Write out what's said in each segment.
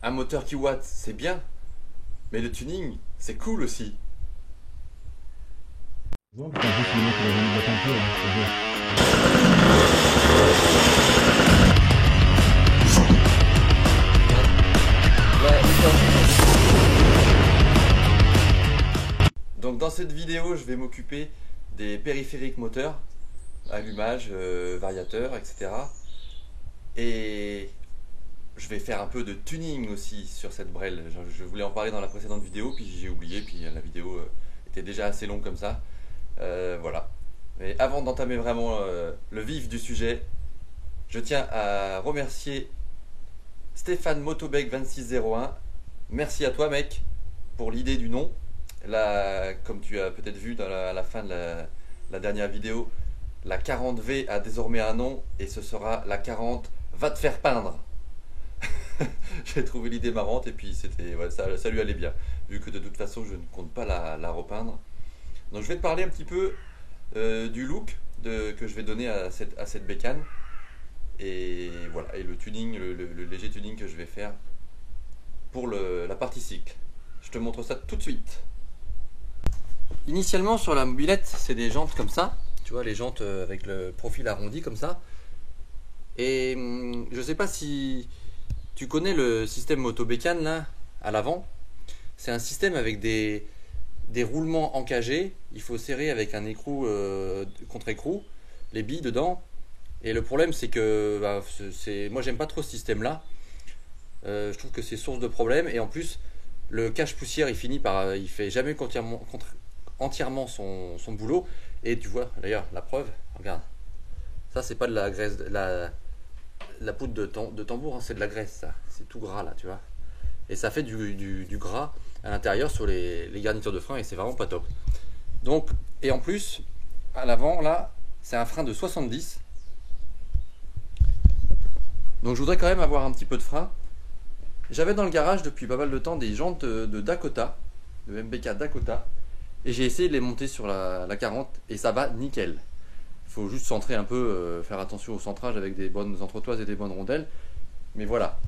Un moteur qui watt, c'est bien, mais le tuning, c'est cool aussi. Bon, putain, en plus, le mec, il a jamais battu un peu, hein, je te jure. Donc dans cette vidéo, je vais m'occuper des périphériques moteurs, allumage, variateur, etc. Et je vais faire un peu de tuning aussi sur cette Brel. Je voulais en parler dans la précédente vidéo, puis j'ai oublié, puis la vidéo était déjà assez longue comme ça. Voilà. Mais avant d'entamer vraiment le vif du sujet, je tiens à remercier Stéphane Motobek 2601. Merci à toi mec pour l'idée du nom. Là, comme tu as peut-être vu dans la fin de la dernière vidéo, la 40V a désormais un nom et ce sera la 40 va te faire peindre. J'ai trouvé l'idée marrante et puis c'était, ouais, ça lui allait bien, vu que de toute façon je ne compte pas la repeindre. Donc je vais te parler un petit peu du look que je vais donner à cette bécane. Et voilà, et le tuning, le léger tuning que je vais faire pour la partie cycle. Je te montre ça tout de suite. Initialement sur la mobilette, c'est des jantes comme ça. Tu vois, les jantes avec le profil arrondi comme ça. Et je sais pas si tu connais le système motobécane là, à l'avant. C'est un système avec des roulements encagés. Il faut serrer avec un écrou contre écrou, les billes dedans. Et le problème c'est que bah, moi j'aime pas trop ce système là. Je trouve que c'est source de problème. Et en plus, le cache-poussière il fait jamais entièrement son boulot. Et tu vois d'ailleurs la preuve, regarde. Ça c'est pas de la graisse, la poudre de tambour, hein, c'est de la graisse ça. C'est tout gras là, tu vois. Et ça fait du gras à l'intérieur sur les garnitures de frein et c'est vraiment pas top. Donc, et en plus, à l'avant là, c'est un frein de 70. Donc je voudrais quand même avoir un petit peu de frein. J'avais dans le garage depuis pas mal de temps des jantes de Dakota, de MBK Dakota. Et j'ai essayé de les monter sur la 40 et ça va nickel. Il faut juste centrer un peu, faire attention au centrage avec des bonnes entretoises et des bonnes rondelles. Mais voilà.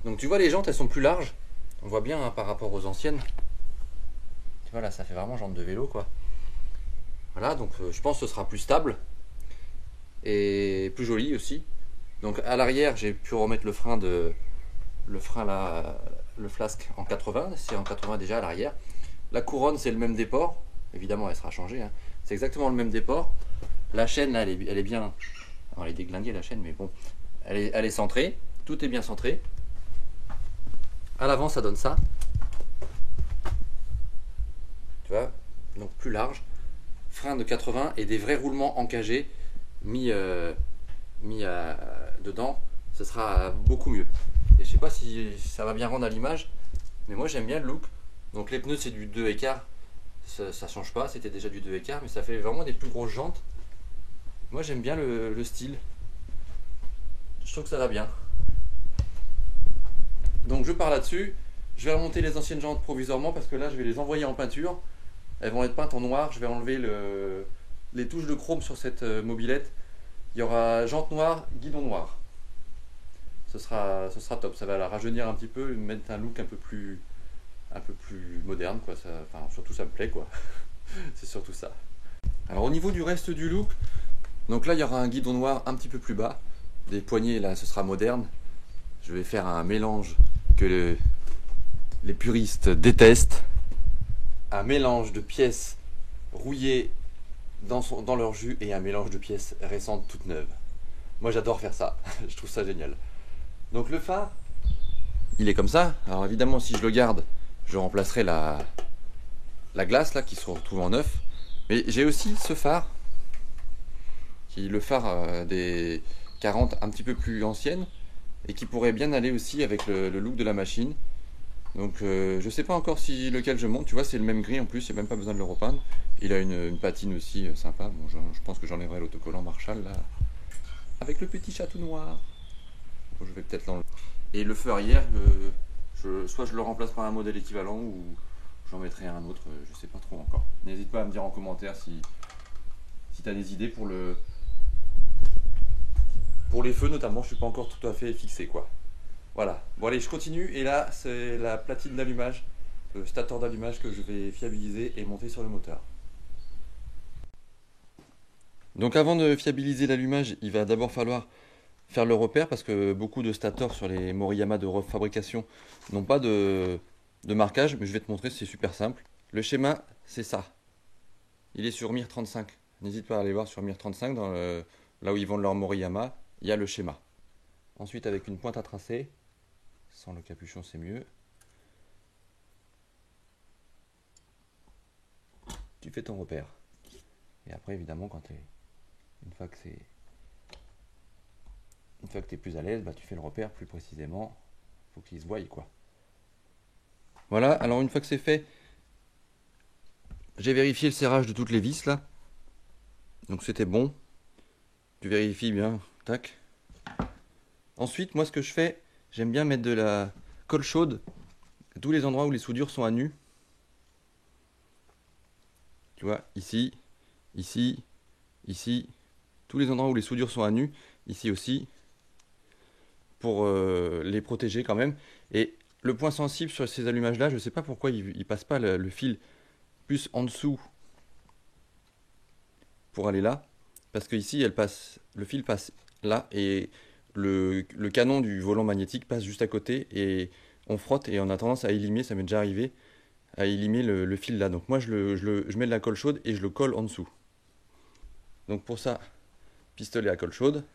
Donc tu vois les jantes elles sont plus larges. On voit bien hein, par rapport aux anciennes. Tu vois là ça fait vraiment jante de vélo quoi. Voilà donc je pense que ce sera plus stable. Et plus joli aussi. Donc à l'arrière j'ai pu remettre le frein là, le flasque en 80. C'est en 80 déjà à l'arrière. La couronne c'est le même déport. Évidemment elle sera changée hein. C'est exactement le même déport. La chaîne là, elle est bien. Alors, elle est déglinguée la chaîne, mais bon, elle est centrée. Tout est bien centré. À l'avant, ça donne ça. Tu vois, donc plus large. Frein de 80 et des vrais roulements encagés mis dedans. Ce sera beaucoup mieux. Et je sais pas si ça va bien rendre à l'image, mais moi j'aime bien le look. Donc les pneus c'est du 2 écart. Ça change pas, c'était déjà du 2 écart, mais ça fait vraiment des plus grosses jantes. Moi j'aime bien le style. Je trouve que ça va bien. Donc je pars là-dessus. Je vais remonter les anciennes jantes provisoirement parce que là je vais les envoyer en peinture. Elles vont être peintes en noir. Je vais enlever les touches de chrome sur cette mobilette. Il y aura jante noire, guidon noir. Ce sera top. Ça va la rajeunir un petit peu, mettre un look un peu plus moderne quoi. Enfin, surtout ça me plaît quoi. C'est surtout ça. Alors au niveau du reste du look, donc là il y aura un guidon noir un petit peu plus bas, des poignées là ce sera moderne. Je vais faire un mélange que les puristes détestent, un mélange de pièces rouillées dans leur jus et un mélange de pièces récentes toutes neuves. Moi j'adore faire ça, je trouve ça génial. Donc le phare, il est comme ça. Alors évidemment si je le garde, je remplacerai la glace là qui se retrouve en neuf. Mais j'ai aussi ce phare, qui est le phare des 40 un petit peu plus anciennes, et qui pourrait bien aller aussi avec le look de la machine. Donc je sais pas encore si lequel je monte, tu vois c'est le même gris en plus, il n'y a même pas besoin de le repeindre. Il a une patine aussi sympa, bon, je pense que j'enlèverai l'autocollant Marshall là, avec le petit chatou noir. Bon, je vais peut-être l'enlever. Et le feu arrière, soit je le remplace par un modèle équivalent ou j'en mettrai un autre, je sais pas trop encore. N'hésite pas à me dire en commentaire si tu as des idées pour les feux notamment, je suis pas encore tout à fait fixé quoi. Voilà. Bon allez, je continue. Et là, c'est la platine d'allumage, le stator d'allumage que je vais fiabiliser et monter sur le moteur. Donc avant de fiabiliser l'allumage, il va d'abord falloir faire le repère parce que beaucoup de stators sur les Moriyama de refabrication n'ont pas de marquage, mais je vais te montrer, c'est super simple. Le schéma, c'est ça. Il est sur Mir35. N'hésite pas à aller voir sur Mir35, là où ils vendent leur Moriyama, il y a le schéma. Ensuite, avec une pointe à tracer, sans le capuchon c'est mieux, tu fais ton repère. Et après, évidemment, une fois que tu es plus à l'aise, bah, tu fais le repère plus précisément. Faut qu'il se voie, quoi. Voilà, alors une fois que c'est fait, j'ai vérifié le serrage de toutes les vis là. Donc c'était bon. Tu vérifies bien, tac. Ensuite, moi ce que je fais, j'aime bien mettre de la colle chaude à tous les endroits où les soudures sont à nu. Tu vois, ici, ici, ici, tous les endroits où les soudures sont à nu, ici aussi, pour les protéger quand même. Et le point sensible sur ces allumages là, je ne sais pas pourquoi il passe pas le fil plus en dessous pour aller là, parce que ici le fil passe là et le canon du volant magnétique passe juste à côté et on frotte et on a tendance à élimer, ça m'est déjà arrivé, à élimer le fil là. Donc moi je mets de la colle chaude et je le colle en dessous. Donc pour ça, pistolet à colle chaude.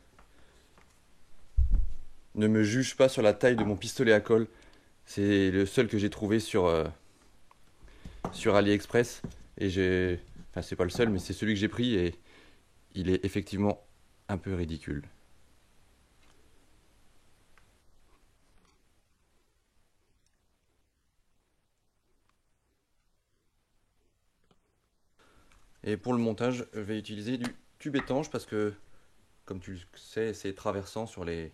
Ne me juge pas sur la taille de mon pistolet à colle, c'est le seul que j'ai trouvé sur AliExpress et enfin c'est pas le seul mais c'est celui que j'ai pris et il est effectivement un peu ridicule. Et pour le montage, je vais utiliser du tube étanche parce que, comme tu le sais, c'est traversant sur les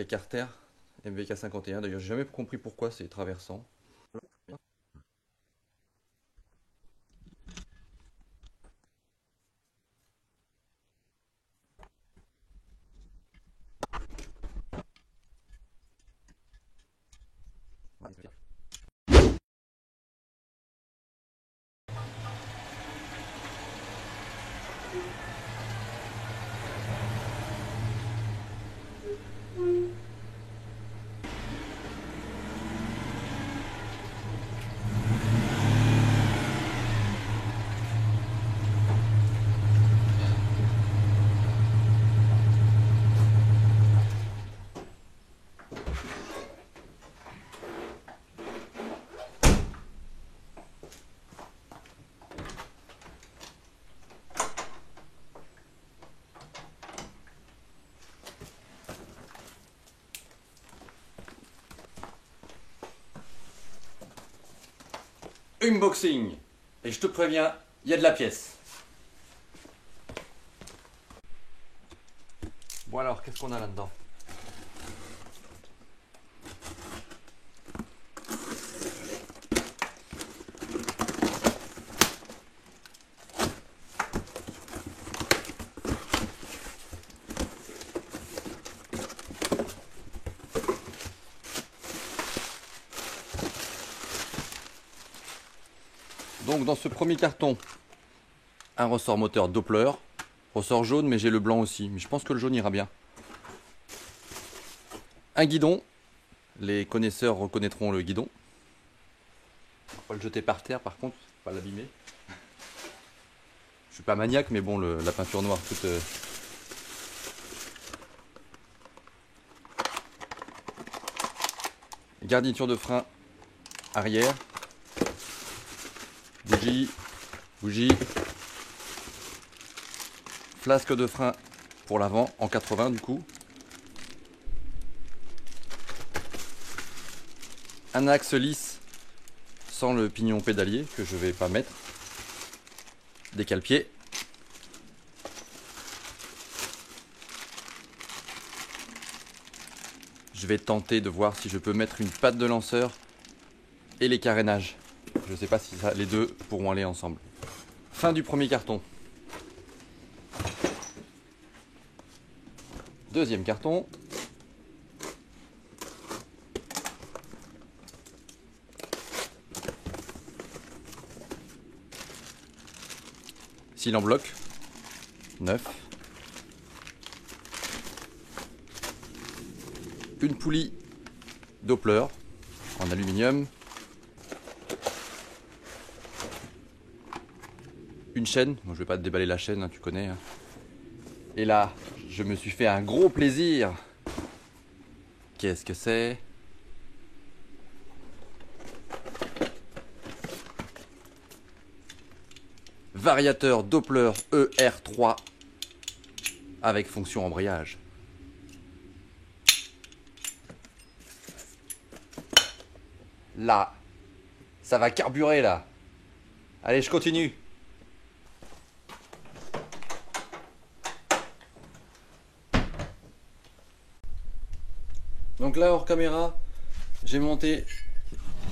carters MVK51. D'ailleurs, j'ai jamais compris pourquoi c'est traversant. Unboxing. Et je te préviens, il y a de la pièce. Bon alors, qu'est-ce qu'on a là-dedans? Donc dans ce premier carton, un ressort moteur Doppler, ressort jaune mais j'ai le blanc aussi, mais je pense que le jaune ira bien. Un guidon, les connaisseurs reconnaîtront le guidon. Faut pas le jeter par terre par contre, faut pas l'abîmer. Je suis pas maniaque mais bon la peinture noire toute... Garniture de frein arrière. Bougie, flasque de frein pour l'avant en 80 du coup, un axe lisse sans le pignon pédalier que je vais pas mettre, des cale-pieds, je vais tenter de voir si je peux mettre une patte de lanceur et les carénages. Je ne sais pas si les deux pourront aller ensemble. Fin du premier carton. Deuxième carton. cils en bloc, neuf. Une poulie Doppler en aluminium. Une chaîne, bon, je vais pas te déballer la chaîne, hein, tu connais. Hein. Et là, je me suis fait un gros plaisir. Qu'est-ce que c'est? Variateur Doppler ER3 avec fonction embrayage. Là, ça va carburer là. Allez, je continue. Donc là, hors caméra, j'ai monté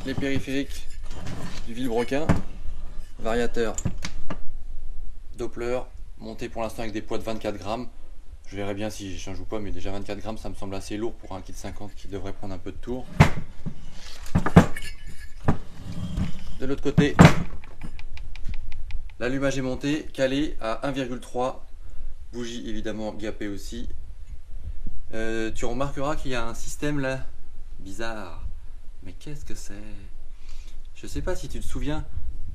les périphériques du vilebrequin. Variateur Doppler, monté pour l'instant avec des poids de 24 grammes. Je verrai bien si je change ou pas, mais déjà 24 grammes, ça me semble assez lourd pour un kit 50 qui devrait prendre un peu de tour. De l'autre côté, l'allumage est monté, calé à 1,3, bougie évidemment gapée aussi. Tu remarqueras qu'il y a un système là, bizarre. Mais qu'est-ce que c'est? Je sais pas si tu te souviens,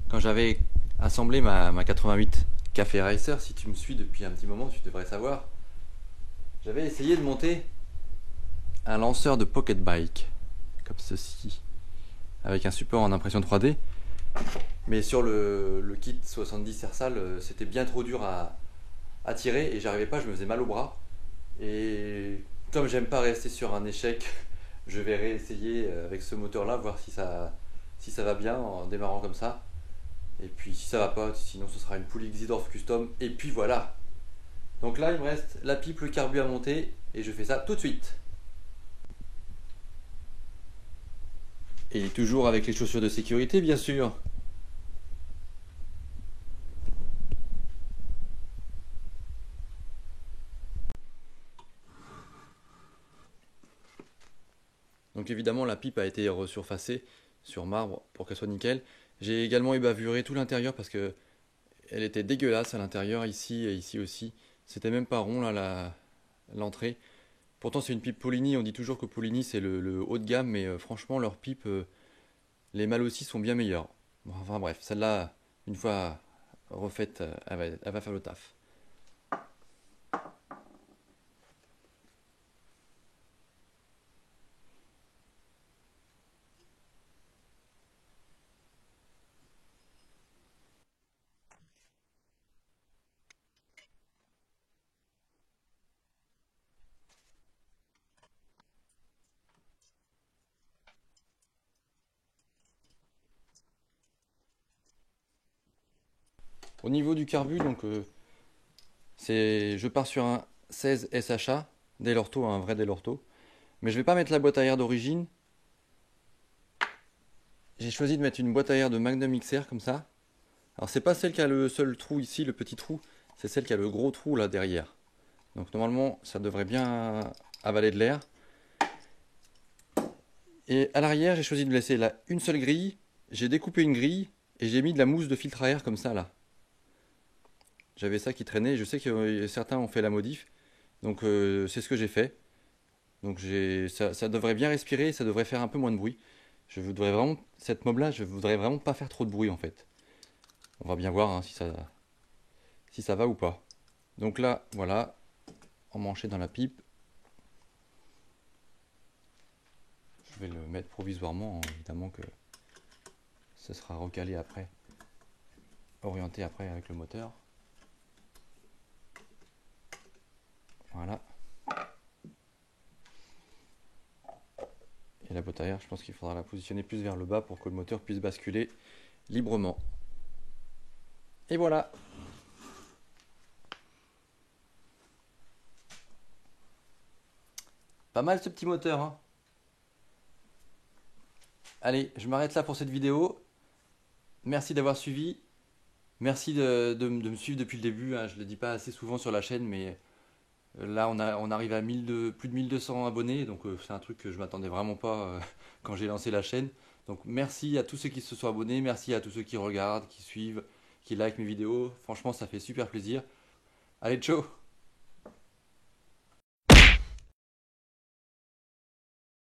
quand j'avais assemblé ma 88 Café Racer, si tu me suis depuis un petit moment, tu devrais savoir. J'avais essayé de monter un lanceur de pocket bike, comme ceci, avec un support en impression 3D. Mais sur le kit 70 Ersal, c'était bien trop dur à tirer et j'arrivais pas, je me faisais mal au bras. Et comme j'aime pas rester sur un échec, je vais réessayer avec ce moteur là, voir si ça va bien en démarrant comme ça. Et puis si ça va pas, sinon ce sera une poulie Xidorf Custom. Et puis voilà. Donc là il me reste la pipe, le carbu à monter et je fais ça tout de suite. Et toujours avec les chaussures de sécurité bien sûr. Donc évidemment la pipe a été resurfacée sur marbre pour qu'elle soit nickel. J'ai également ébavuré tout l'intérieur parce que elle était dégueulasse à l'intérieur, ici et ici aussi. C'était même pas rond là l'entrée. Pourtant c'est une pipe Polini, on dit toujours que Polini c'est le haut de gamme, mais franchement leurs pipes, les mâles aussi sont bien meilleurs. Bon, enfin bref, celle-là, une fois refaite, elle va faire le taf. Au niveau du carbu, donc je pars sur un 16 SHA, Delorto, un vrai Delorto. Mais je vais pas mettre la boîte à air d'origine. J'ai choisi de mettre une boîte à air de Magnum XR comme ça. Alors c'est pas celle qui a le seul trou ici, le petit trou, c'est celle qui a le gros trou là derrière. Donc normalement ça devrait bien avaler de l'air. Et à l'arrière j'ai choisi de laisser là une seule grille. J'ai découpé une grille et j'ai mis de la mousse de filtre à air comme ça là. J'avais ça qui traînait, je sais que certains ont fait la modif. Donc c'est ce que j'ai fait. Donc ça devrait bien respirer et ça devrait faire un peu moins de bruit. Je voudrais vraiment, cette mob là, je voudrais vraiment pas faire trop de bruit en fait. On va bien voir hein, si ça va ou pas. Donc là, voilà, emmanché dans la pipe. Je vais le mettre provisoirement, hein, évidemment que ce sera recalé après, orienté après avec le moteur. Voilà. Et la boîte à air, je pense qu'il faudra la positionner plus vers le bas pour que le moteur puisse basculer librement. Et voilà. Pas mal ce petit moteur, hein. Allez, je m'arrête là pour cette vidéo. Merci d'avoir suivi. Merci de me suivre depuis le début, hein. Je ne le dis pas assez souvent sur la chaîne, mais là on arrive à plus de 1200 abonnés. Donc c'est un truc que je m'attendais vraiment pas quand j'ai lancé la chaîne. Donc merci à tous ceux qui se sont abonnés. Merci à tous ceux qui regardent, qui suivent. qui like mes vidéos. Franchement, ça fait super plaisir. Allez, ciao!